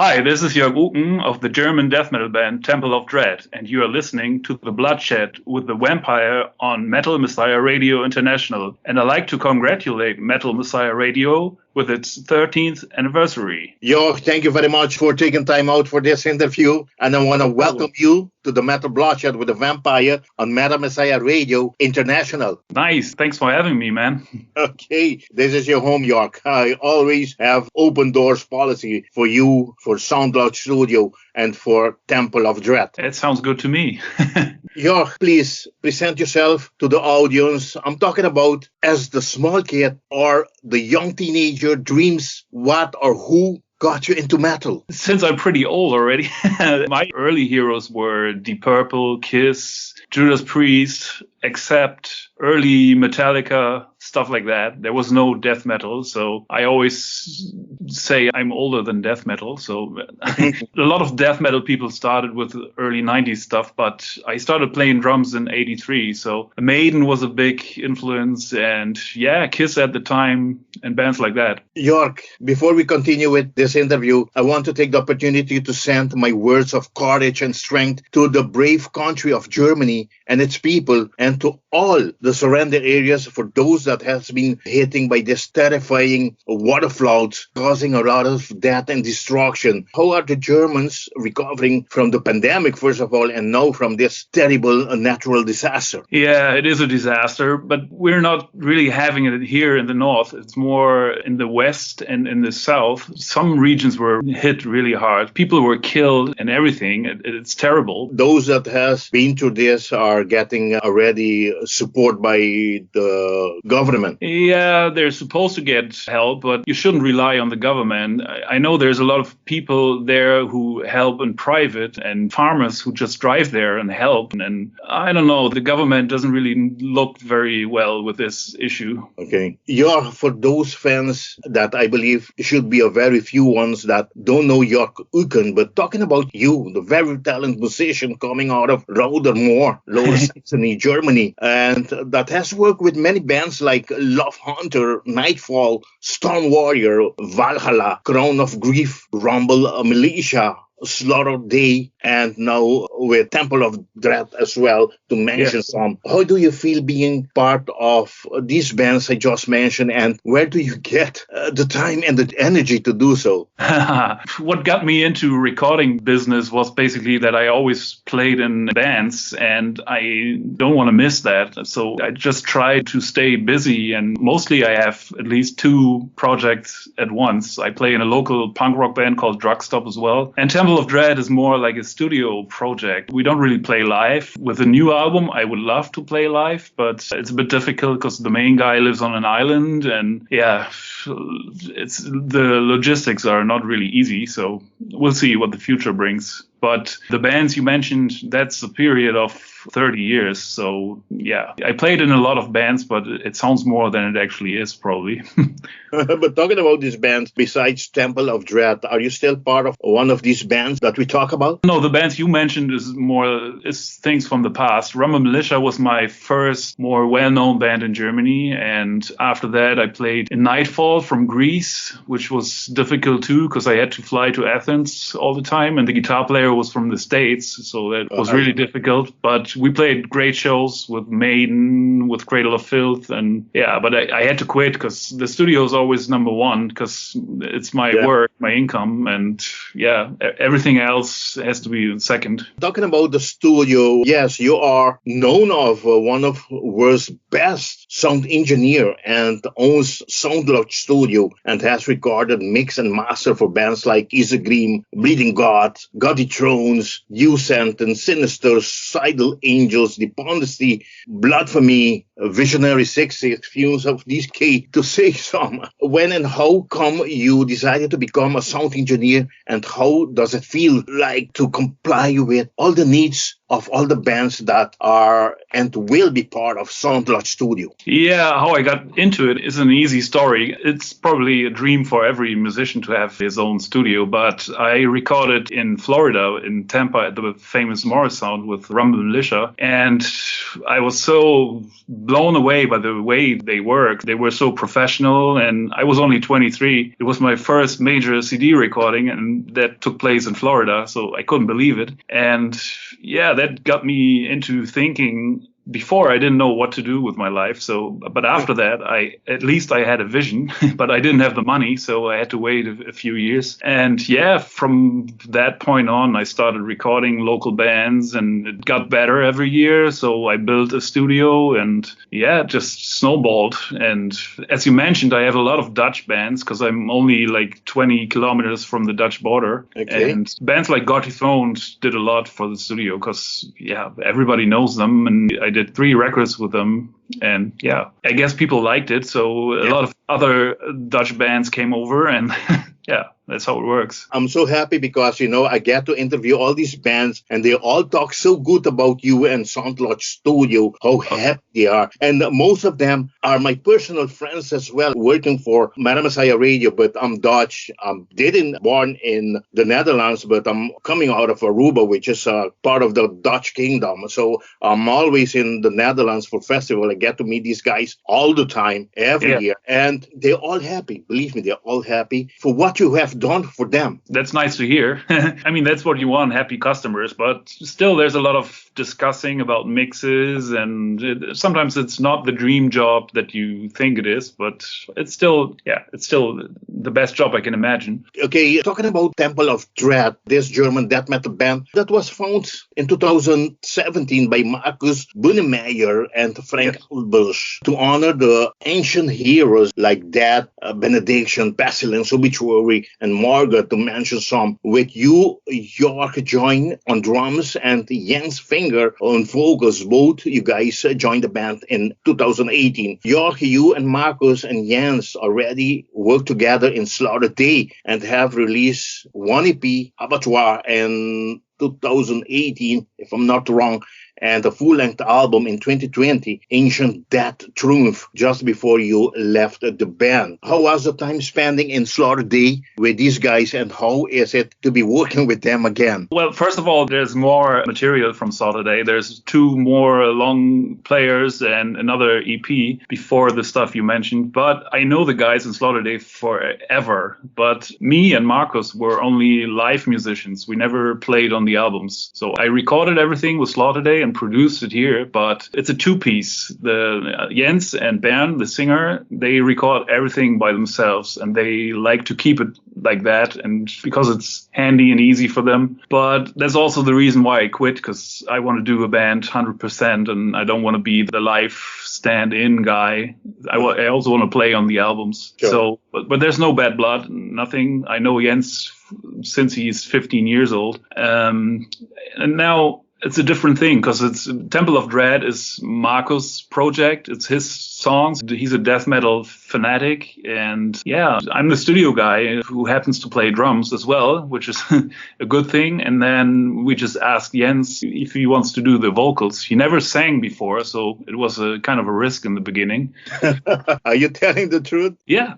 Hi, this is Jörg Uken of the German death metal band Temple of Dread, and you are listening to The Bloodshed with the Vampire on Metal Messiah Radio International. And I'd like to congratulate Metal Messiah Radio with its 13th anniversary. Jörg, thank you very much for taking time out for this interview. And I want to welcome you to the Metal Bloodshed with the Vampire on Metal Messiah Radio International. Nice. Thanks for having me, man. Okay, this is your home, Jörg. I always have open doors policy for you, for SoundCloud Studio, and for Temple of Dread. It sounds good to me. Jörg, please present yourself to the audience. I'm talking about as the small kid or the young teenager dreams what or who got you into metal? Since I'm pretty old already, my early heroes were Deep Purple, Kiss, Judas Priest, Accept, early Metallica, stuff like that. There was no death metal, so I always say I'm older than death metal. So a lot of death metal people started with early 90s stuff, but I started playing drums in 83. So Maiden was a big influence, and yeah, Kiss at the time and bands like that. Jörg, before we continue with this interview, I want to take the opportunity to send my words of courage and strength to the brave country of Germany and its people, and to all the surrounding areas for those that has been hitting by this terrifying water floods causing a lot of death and destruction. How are the Germans recovering from the pandemic, first of all, and now from this terrible natural disaster? Yeah, it is a disaster, but we're not really having it here in the north. It's more in the west and in the south. Some regions were hit really hard. People were killed and everything. It's terrible. Those that has been through this are getting already support by the government. Yeah, they're supposed to get help, but you shouldn't rely on the government. I know there's a lot of people there who help in private and farmers who just drive there and help. And I don't know, the government doesn't really look very well with this issue. Okay. Yeah, for those fans that I believe should be a very few ones that don't know Jörg Uken, but talking about you, the very talented musician coming out of Lower Saxony, Germany, and that has worked with many bands like Love Hunter, Nightfall, Storm Warrior, Valhalla, Crown of Grief, Rumble Militia, Slaughter Day, and now with Temple of Dread as well, to mention some. How do you feel being part of these bands I just mentioned, and where do you get the time and the energy to do so? What got me into recording business was basically that I always played in bands, and I don't want to miss that. So I just try to stay busy, and mostly I have at least 2 projects at once. I play in a local punk rock band called Drugstop as well, and Temple of Dread is more like a studio project. We don't really play live. With a new album, I would love to play live, but it's a bit difficult because the main guy lives on an island, and yeah, it's the logistics are not really easy. So we'll see what the future brings. But the bands you mentioned, that's a period of 30 years. So yeah, I played in a lot of bands, but it sounds more than it actually is probably. But talking about these bands, besides Temple of Dread, are you still part of one of these bands that we talk about? No, the bands you mentioned is things from the past. Rumble Militia was my first more well-known band in Germany. And after that, I played in Nightfall from Greece, which was difficult too, because I had to fly to Athens all the time. And the guitar player was from the States, so that was really difficult. But we played great shows with Maiden, with Cradle of Filth, and yeah, but I had to quit because the studio is always number one, because it's my work, my income, and yeah, everything else has to be second. Talking about the studio, yes, you are known of one of world's best sound engineer and owns SoundCloud Studio and has recorded, mix and master for bands like Isegrim, Bleeding God, Gaudy Thrones, New Sentence, Sinister, Suicidal Angels, Dependency, Blood for Me, Visionary 60, Fumes of these K, to say some. When and how come you decided to become a sound engineer, and how does it feel like to comply with all the needs of all the bands that are and will be part of Sound Lodge Studio? Yeah, how I got into it is an easy story. It's probably a dream for every musician to have his own studio, but I recorded in Florida, in Tampa, at the famous Morris Sound with Rumble Militia, and I was so blown away by the way they work. They were so professional, and I was only 23. It was my first major CD recording, and that took place in Florida, so I couldn't believe it. And yeah, that got me into thinking. Before, I didn't know what to do with my life. But after that, at least I had a vision, but I didn't have the money. So I had to wait a few years. And yeah, from that point on, I started recording local bands, and it got better every year. So I built a studio, and yeah, it just snowballed. And as you mentioned, I have a lot of Dutch bands because I'm only like 20 kilometers from the Dutch border. Okay. And bands like Aithon did a lot for the studio because, yeah, everybody knows them. And I did 3 records with them, and yeah, I guess people liked it, so a lot of other Dutch bands came over, and yeah, that's how it works. I'm so happy because, I get to interview all these bands, and they all talk so good about you and Sound Lodge Studio, how happy they are. And most of them are my personal friends as well, working for Madame Messiah Radio, but I'm Dutch. I'm born in the Netherlands, but I'm coming out of Aruba, which is part of the Dutch kingdom. So I'm always in the Netherlands for festival. I get to meet these guys all the time, every year. And they're all happy. Believe me, they're all happy for what you have done for them. That's nice to hear. I mean, that's what you want, happy customers. But still, there's a lot of discussing about mixes, and sometimes it's not the dream job that you think it is, but it's still the best job I can imagine. Okay, talking about Temple of Dread, this German death metal band that was founded in 2017 by Markus Bünnemeyer and Frank Albers to honor the ancient heroes like Death, Benediction, Pestilence, Obituary, and Morgoth, to mention some, with you, Jörg, join on drums, and Jens Finger on vocals. Both you guys joined the band in 2018. Jörg, you and Markus and Jens already worked together in Slaughter Day and have released one EP, Abattoir, in 2018, if I'm not wrong, and a full-length album in 2020, Ancient Death Triumph, just before you left the band. How was the time spending in Slaughter Day with these guys, and how is it to be working with them again? Well, first of all, there's more material from Slaughter Day. There's 2 more long players and another EP before the stuff you mentioned. But I know the guys in Slaughter Day forever. But me and Markus were only live musicians. We never played on the albums. So I recorded everything with Slaughter Day and produced it here, but it's a 2-piece. The Jens and Bernd, the singer, they record everything by themselves, and they like to keep it like that, and because it's handy and easy for them. But that's also the reason why I quit, because I want to do a band 100%, and I don't want to be the live stand-in guy. I also want to play on the albums. Sure. So, but there's no bad blood, nothing. I know Jens since he's 15 years old, and now it's a different thing, because it's Temple of Dread is Markus' project. It's his songs. He's a death metal fanatic. And yeah, I'm the studio guy who happens to play drums as well, which is a good thing. And then we just asked Jens if he wants to do the vocals. He never sang before, so it was a kind of a risk in the beginning. Are you telling the truth? Yeah.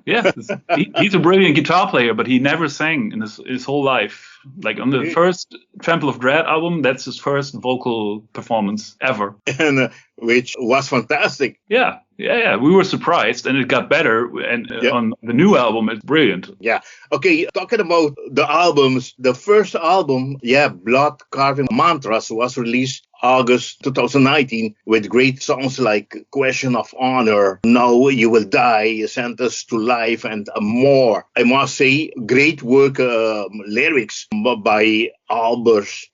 He's a brilliant guitar player, but he never sang in his whole life. Like on the first Temple of Dread album, that's his first vocal performance ever. And which was fantastic. Yeah. We were surprised, and it got better. And on the new album, it's brilliant. Yeah. Okay, talking about the albums, the first album, Blood Craving Mantras, was released August 2019 with great songs like Question of Honor, Now You Will Die, Sentence to Life, and more. I must say, great work, lyrics by Albers,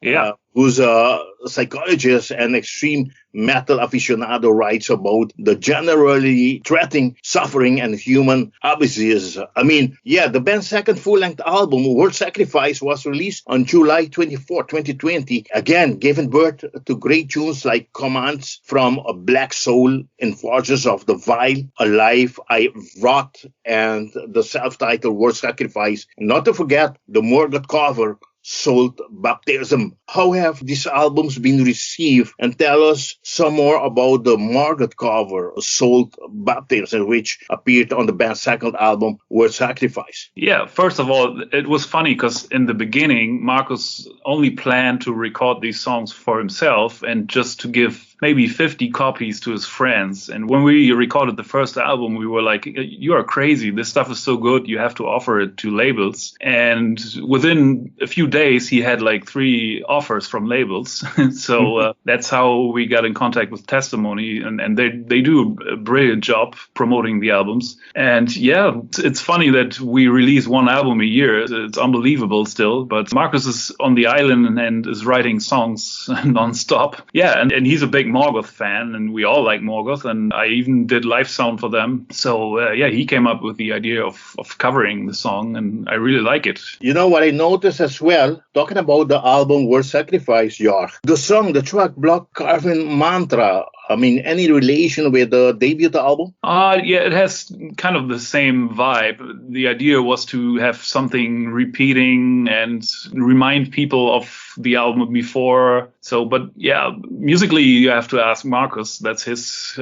who's a psychologist and extreme metal aficionado, writes about the generally threatening suffering and human abuses. I mean, the band's second full-length album, World Sacrifice, was released on July 24, 2020, again giving birth to great tunes like Commands from a Black Soul, In Forges of the Vile, Alive, I Rot, and the self-titled World Sacrifice. And not to forget the Morgoth cover, Soul Baptism. How have these albums been received? And tell us some more about the Morgoth cover, Soul Baptism, which appeared on the band's second album, Word Sacrifice. Yeah, first of all, it was funny because in the beginning, Markus only planned to record these songs for himself and just to give maybe 50 copies to his friends. And when we recorded the first album, we were like, you are crazy. This stuff is so good. You have to offer it to labels. And within a few days, he had like 3 offers from labels. So that's how we got in contact with Testimony. And they do a brilliant job promoting the albums. And yeah, it's funny that we release one album a year. It's unbelievable still. But Markus is on the island and is writing songs nonstop. Yeah, and he's a big Morgoth fan, and we all like Morgoth, and I even did live sound for them. So yeah, he came up with the idea of covering the song, and I really like it. You know what I noticed as well, talking about the album Word Sacrifice, Jörg, the track block Craving Mantra, I mean, any relation with the debut album? Yeah, it has kind of the same vibe. The idea was to have something repeating and remind people of the album before. So, but yeah, musically you have to ask Markus. That's his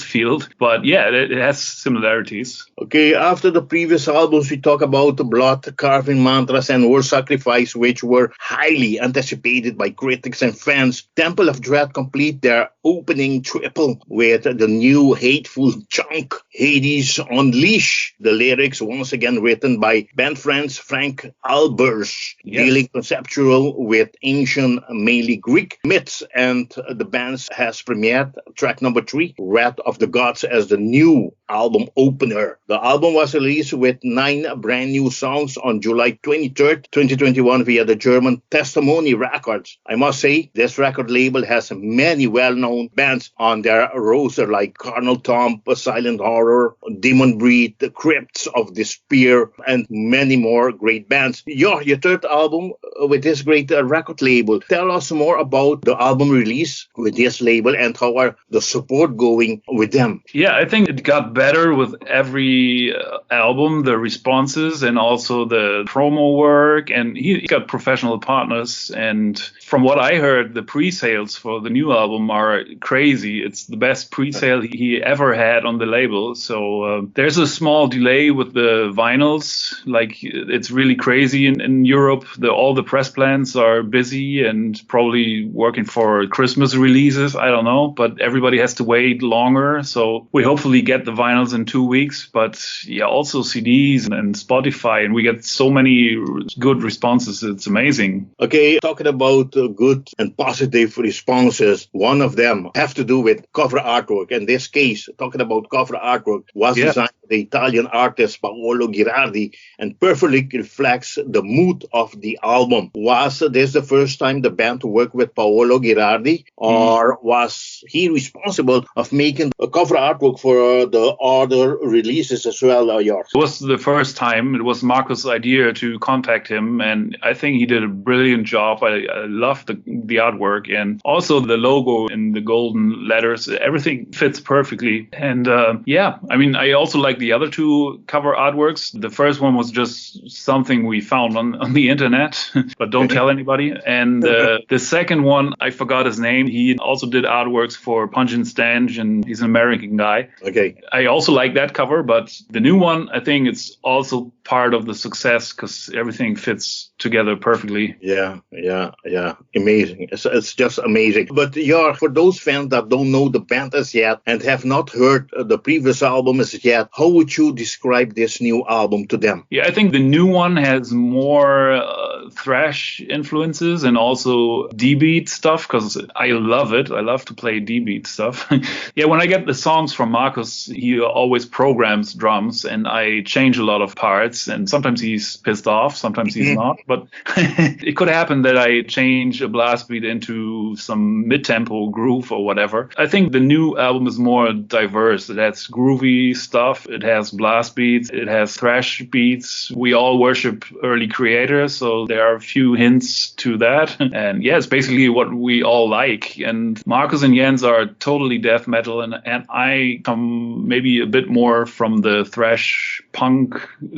field. But yeah, it has similarities. Okay, after the previous albums, we talk about the Blood, Carving Mantras, and Word Sacrifice, which were highly anticipated by critics and fans. Temple of Dread complete their opening triple with the new hateful chunk, Hades Unleash. The lyrics, once again written by band friends Frank Albers, dealing conceptual with ancient, mainly Greek myths, and the band has premiered track number 3, Wrath of the Gods, as the new album opener. The album was released with 9 brand new songs on July 23rd, 2021 via the German Testimony Records. I must say, this record label has many well-known bands on their roster like Carnal Tomb, Silent Horror, Demon Breed, the Crypts of Despair, and many more great bands. Your 3rd album with this great record label. Tell us more about the album release with this label and how are the support going with them? Yeah, I think it got better with every album, the responses and also the promo work, and he got professional partners. And from what I heard, the pre-sales for the new album are crazy. It's the best pre-sale he ever had on the label. So there's a small delay with the vinyls. Like, it's really crazy in Europe. All the press plants are busy and probably working for Christmas releases. I don't know, but everybody has to wait longer. So we hopefully get the vinyls in 2 weeks. But yeah, also CDs and Spotify, and we get so many good responses. It's amazing. Okay, talking about good and positive responses, one of them have to do with cover artwork. In this case, talking about cover artwork, was designed by the Italian artist Paolo Girardi and perfectly reflects the mood of the album. Was this the first time the band worked with Paolo Girardi, or was he responsible of making a cover artwork for the other releases as well, Jörg? It was the first time. It was Markus' idea to contact him, and I think he did a brilliant job. I love the artwork, and also the logo in the golden letters. Everything fits perfectly. And yeah, I mean, I also like the other 2 cover artworks. The first one was just something we found on the internet, but don't tell anybody. And the second one, I forgot his name. He also did artworks for Punch and Stange, and he's an American guy. Okay. I also like that cover, but the new one, I think it's also part of the success because everything fits together perfectly. Yeah. Amazing. It's just amazing. But Jörg, for those fans that don't know the band as yet and have not heard the previous album as yet, how would you describe this new album to them? Yeah, I think the new one has more thrash influences and also D-beat stuff because I love it. I love to play D-beat stuff. Yeah, when I get the songs from Markus, he always programs drums and I change a lot of parts, and sometimes he's pissed off, sometimes he's not. But it could happen that I change a blast beat into some mid-tempo groove or whatever. I think the new album is more diverse. It has groovy stuff. It has blast beats. It has thrash beats. We all worship early creators, so there are a few hints to that. And yeah, it's basically what we all like. And Markus and Jens are totally death metal, and I come maybe a bit more from the thrash punk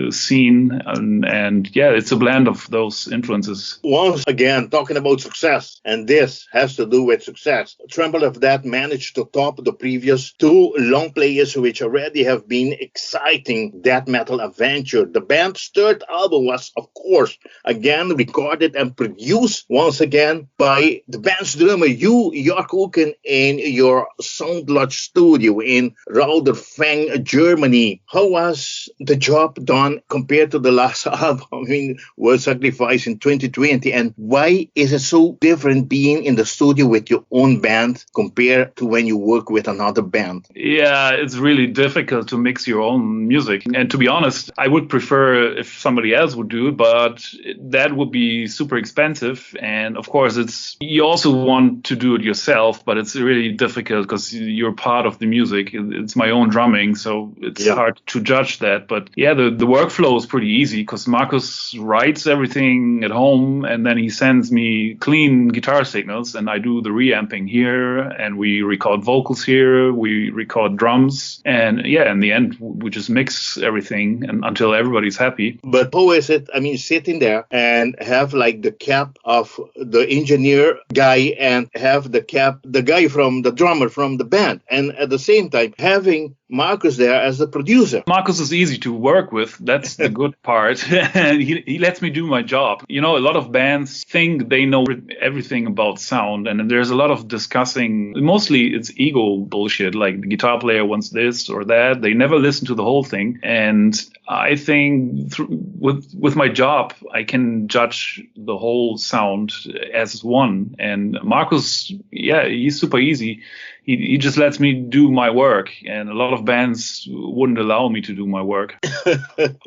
scene. And yeah, it's a blend of those influences. Once again, talking about success, and this has to do with success. Tremble of Death managed to top the previous two long plays, which already have been exciting death metal adventure. The band's third album was, of course, again recorded and produced once again by the band's drummer, Jörg Uken, in your Sound Lodge studio in Rauderfang, Germany. How was the job done compared to the last album? I mean, was Sacrifice in 2020, and why is it so different being in the studio with your own band compared to when you work with another band? Yeah, it's really difficult to mix your own music. And to be honest, I would prefer if somebody else would do it, but that would be super expensive. And of course, you also want to do it yourself, but it's really difficult because you're part of the music. It's my own drumming, so it's hard to judge that. But yeah, the workflow is pretty easy because Markus writes everything at home and then he sends me clean guitar signals and I do the reamping here and we record vocals here, we record drums, and yeah, in the end we just mix everything and until everybody's happy. But how is it, I mean, sitting there and have like the cap of the engineer guy and have the cap, the guy from the drummer from the band, and at the same time having Markus there as the producer? Markus is easy to work with. That's the good part. he lets me do my job. You know, a lot of bands think they know everything about sound, and there's a lot of discussing. Mostly it's ego bullshit, like the guitar player wants this or that. They never listen to the whole thing. And I think with my job, I can judge the whole sound as one. And Markus, yeah, he's super easy. He just lets me do my work, and a lot of bands wouldn't allow me to do my work.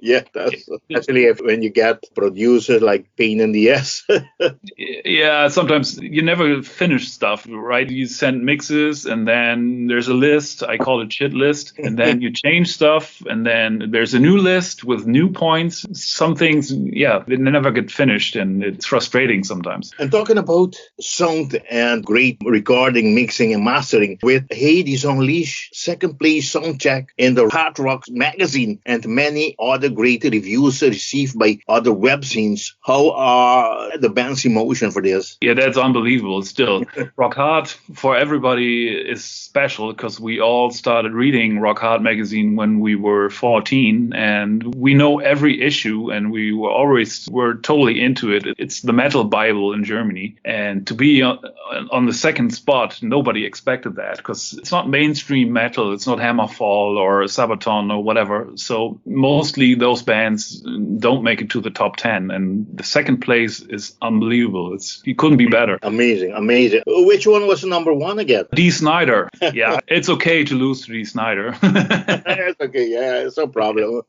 Yeah, that's especially when you get producers like pain in the ass. Yeah, sometimes you never finish stuff, right? You send mixes, and then there's a list. I call it shit list, and then you change stuff, and then there's a new list with new points. Some things, yeah, they never get finished, and it's frustrating sometimes. And talking about sound and great recording, mixing, and mastering, with Hades Unleashed, second place soundtrack in the Hard Rock magazine, and many other great reviews received by other web scenes. How are the band's emotion for this? Yeah, that's unbelievable still. Rock Hard for everybody is special because we all started reading Rock Hard magazine when we were 14, and we know every issue, and we were totally into it. It's the metal Bible in Germany, and to be on the second spot, nobody expected that because it's not mainstream metal. It's not Hammerfall or Sabaton or whatever. So mostly those bands don't make it to the top 10, and the second place is unbelievable. You couldn't be better. Amazing. Which one was number one again? Dee Snider. Yeah, it's okay to lose to Dee Snider. It's okay, yeah, it's no problem.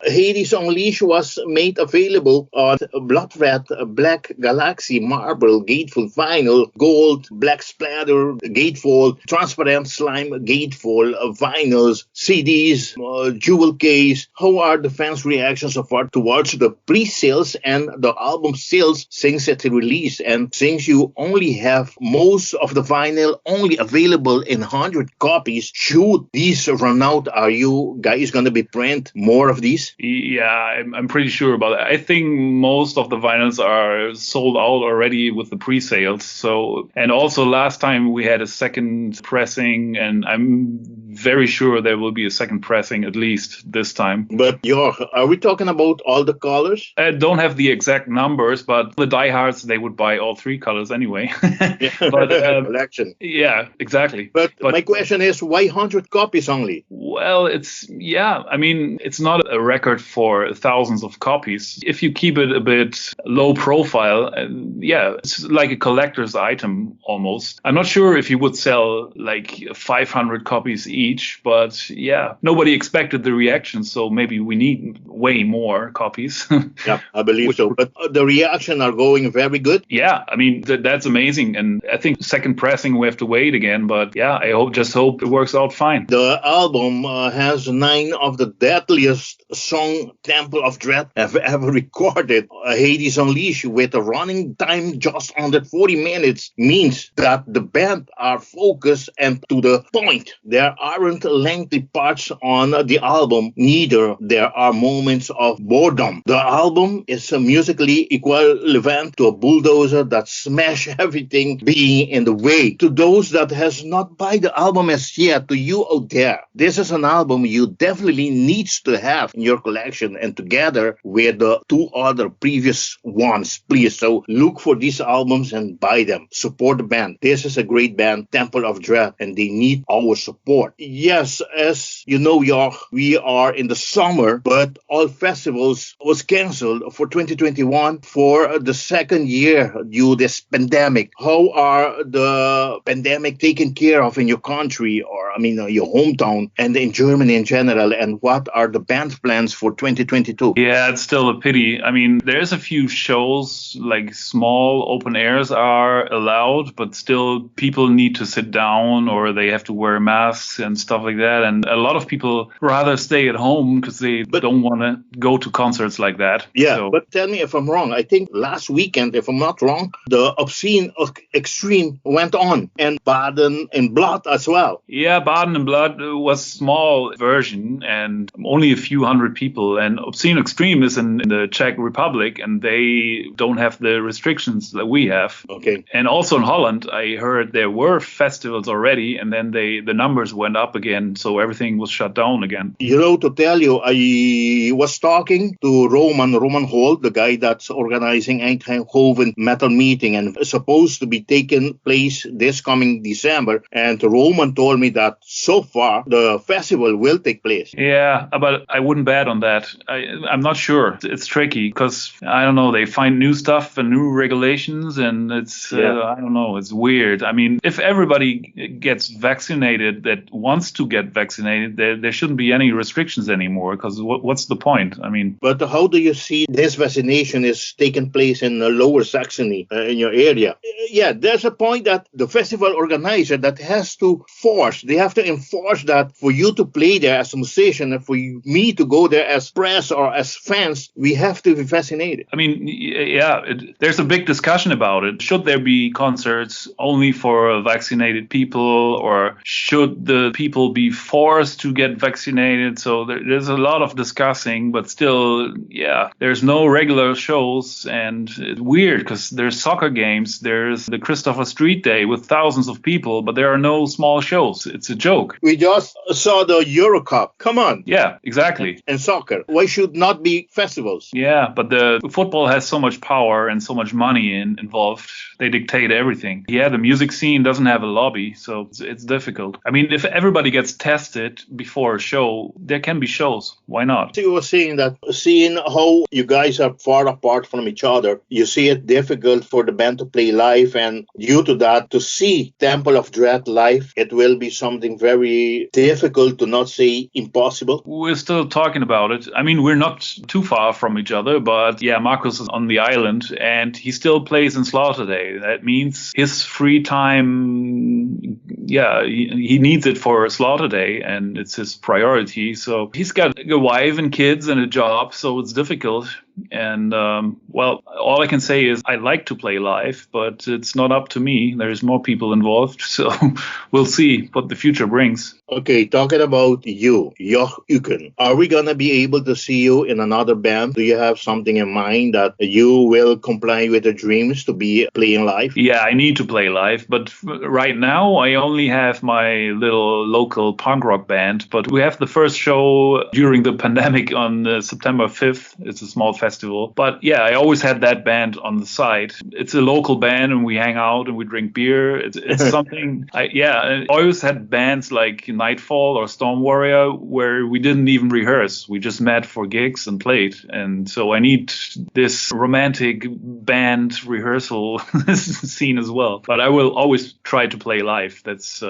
Hades Unleashed was made available on Blood Red, Black Galaxy, Marble, Gatefold Vinyl, Gold, Black Splatter, Gatefold, Transparent Slime, Gatefold, vinyls, CDs, jewel case. How are the fans' reactions so far towards the pre-sales and the album sales since it released? And since you only have most of the vinyl only available in 100 copies, should these run out, are you guys going to be print more of these? Yeah, I'm pretty sure about that. I think most of the vinyls are sold out already with the pre-sales. So, and also last time we had a second pressing, and I'm very sure there will be a second pressing at least this time. But Jörg, are we talking about all the colors? I don't have the exact numbers, but the diehards, they would buy all three colors anyway. But collection. Yeah, exactly. But my question is, why 100 copies only? Well, it's not a record for thousands of copies. If you keep it a bit low profile, it's like a collector's item almost. I'm not sure if you would sell like 500 copies each, each. But yeah, nobody expected the reaction, so maybe we need way more copies. Yeah, I believe so. But the reaction are going very good. Yeah, I mean, that's amazing. And I think second pressing, we have to wait again. But yeah, I just hope it works out fine. The album has 9 of the deadliest song Temple of Dread have ever recorded. Hades Unleashed, with a running time just under 40 minutes, means that the band are focused and to the point. There aren't lengthy parts on the album, neither there are moments of boredom. The album is musically equivalent to a bulldozer that smash everything being in the way. To those that has not buy the album as yet, to you out there, this is an album you definitely needs to have in your collection, and together with the 2 other previous ones, please. So look for these albums and buy them. Support the band. This is a great band, Temple of Dread, and they need our support. Yes, as you know, Jörg, we are in the summer, but all festivals was cancelled for 2021 for the second year due to this pandemic. How are the pandemic taken care of in your country, or your hometown, and in Germany in general, and what are the band plans for 2022? Yeah, it's still a pity. I mean, there's a few shows, like small open airs are allowed, but still people need to sit down or they have to wear masks and stuff like that. And a lot of people rather stay at home because they don't want to go to concerts like that. Yeah, so. But tell me if I'm wrong. I think last weekend, if I'm not wrong, the Obscene Extreme went on, and Baden and Blood as well. Yeah, Baden and Blood was small version and only a few hundred people. And Obscene Extreme is in the Czech Republic, and they don't have the restrictions that we have. Okay. And also in Holland, I heard there were festivals already, and then the numbers went up again, so everything was shut down again. To tell you, I was talking to Roman Holt, the guy that's organizing Eindhoven Metal Meeting, and it's supposed to be taking place this coming December. And Roman told me that so far the festival will take place. Yeah, but I wouldn't bet on that. I'm not sure. It's tricky because, I don't know, they find new stuff and new regulations, and it's, I don't know, it's weird. I mean, if everybody gets vaccinated that wants to get vaccinated, there shouldn't be any restrictions anymore, because what's the point? I mean... But how do you see this vaccination is taking place in Lower Saxony, in your area? Yeah, there's a point that the festival organizer that has to they have to enforce that for you to play there as a musician and for me to go there as press or as fans, we have to be vaccinated. I mean, there's a big discussion about it. Should there be concerts only for vaccinated people, or should the people be forced to get vaccinated? So there's a lot of discussing, but still, there's no regular shows, and it's weird because there's soccer games, there's the Christopher Street Day with thousands of people, but there are no small shows. It's a joke. We just saw the Euro Cup. Come on. Yeah, exactly. And soccer. Why should not be festivals? Yeah, but the football has so much power and so much money involved. They dictate everything. Yeah, the music scene doesn't have a lobby, so it's difficult. I mean, if everybody gets tested before a show, there can be shows. Why not? So you were saying that, seeing how you guys are far apart from each other, you see it difficult for the band to play live, and due to that, to see Temple of Dread live, it will be something very difficult, to not say impossible. We're still talking about it. I mean, we're not too far from each other, but Markus is on the island and he still plays in Slaughter Day. That means his free time, he needs it for Slaughter Day, and it's his priority. So he's got a wife and kids and a job, so it's difficult. And, all I can say is I like to play live, but it's not up to me. There's more people involved, so we'll see what the future brings. Okay, talking about you, Jörg Uken, are we going to be able to see you in another band? Do you have something in mind that you will comply with the dreams to be playing live? Yeah, I need to play live, but right now I only have my little local punk rock band, but we have the first show during the pandemic on September 5th. It's a small festival. But yeah, I always had that band on the side. It's a local band and we hang out and we drink beer. It's something, I always had bands like Nightfall or Storm Warrior where we didn't even rehearse. We just met for gigs and played. And so I need this romantic band rehearsal scene as well. But I will always try to play live. That's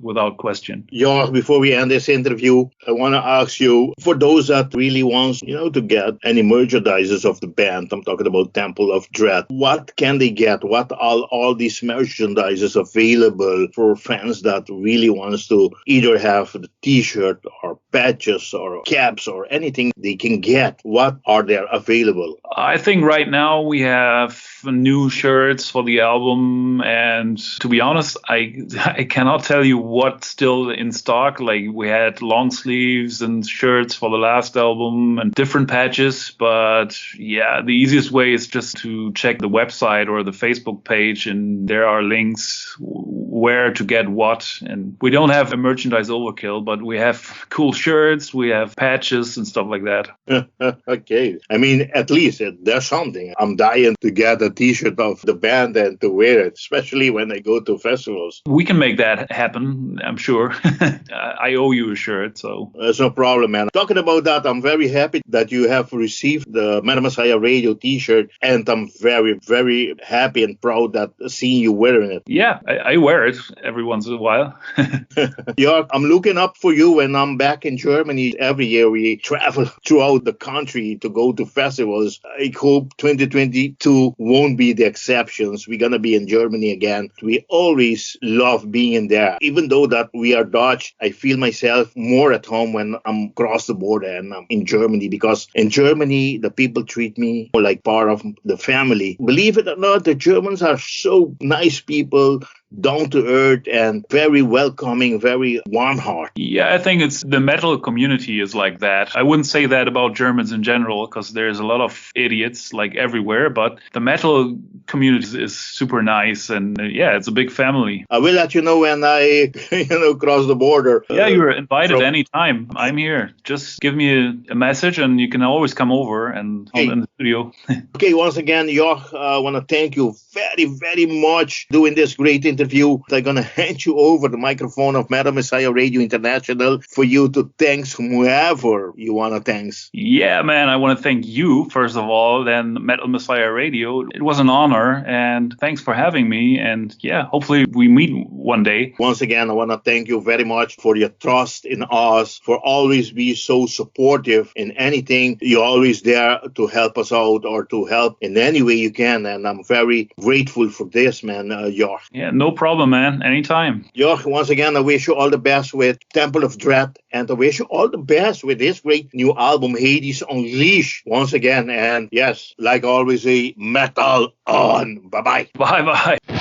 without question. Jörg, before we end this interview, I want to ask you, for those that really wants, to get any merchandises of the band, I'm talking about Temple of Dread, what can they get? What are all these merchandises available for fans that really wants to either have the t-shirt or patches or caps or anything they can get? What are there available? I think right now we have new shirts for the album, and to be honest, I cannot tell you what's still in stock. Like, we had long sleeves and shirts for the last album and different patches, but yeah, the easiest way is just to check the website or the Facebook page, and there are links where to get what. And we don't have a merchandise overkill, but we have cool shirts, we have patches and stuff like that. Okay. I mean, at least there's something. I'm dying to get a t-shirt of the band and to wear it, especially when I go to festivals. We can make that happen, I'm sure. I owe you a shirt, so. That's no problem, man. Talking about that, I'm very happy that you have received the Metal Messiah Radio t-shirt, and I'm very, very happy and proud that seeing you wearing it. Yeah, I wear it every once in a while. Jörg, I'm looking up for you when I'm back in Germany. Every year we travel throughout the country to go to festivals. I hope 2022 won't be the exceptions. We're going to be in Germany again. We always love being in there. Even though that we are Dutch, I feel myself more at home when I'm across the border and I'm in Germany, because in Germany, the people treat me like part of the family. Believe it or not, the Germans are so nice people, down to earth and very welcoming, very warm heart. Yeah, I think it's the metal community is like that. I wouldn't say that about Germans in general, because there's a lot of idiots like everywhere, but the metal community is super nice, and yeah, it's a big family. I will let you know when I cross the border. Yeah, you're invited anytime. I'm here. Just give me a message and you can always come over and hold in the studio. Okay, once again, Jörg, I want to thank you very, very much doing this great interview. I'm going to hand you over the microphone of Metal Messiah Radio International for you to thank whoever you want to thank. Yeah, man, I want to thank you, first of all, then Metal Messiah Radio. It was an honor, and thanks for having me. And yeah, hopefully we meet one day. Once again, I want to thank you very much for your trust in us, for always be so supportive in anything. You're always there to help us out or to help in any way you can. And I'm very grateful for this, man, Jörg. Yeah, no problem, man. Anytime. Jörg, once again, I wish you all the best with Temple of Dread, and I wish you all the best with this great new album, Hades Unleashed, once again. And yes, like always, metal on. Bye-bye. Bye-bye.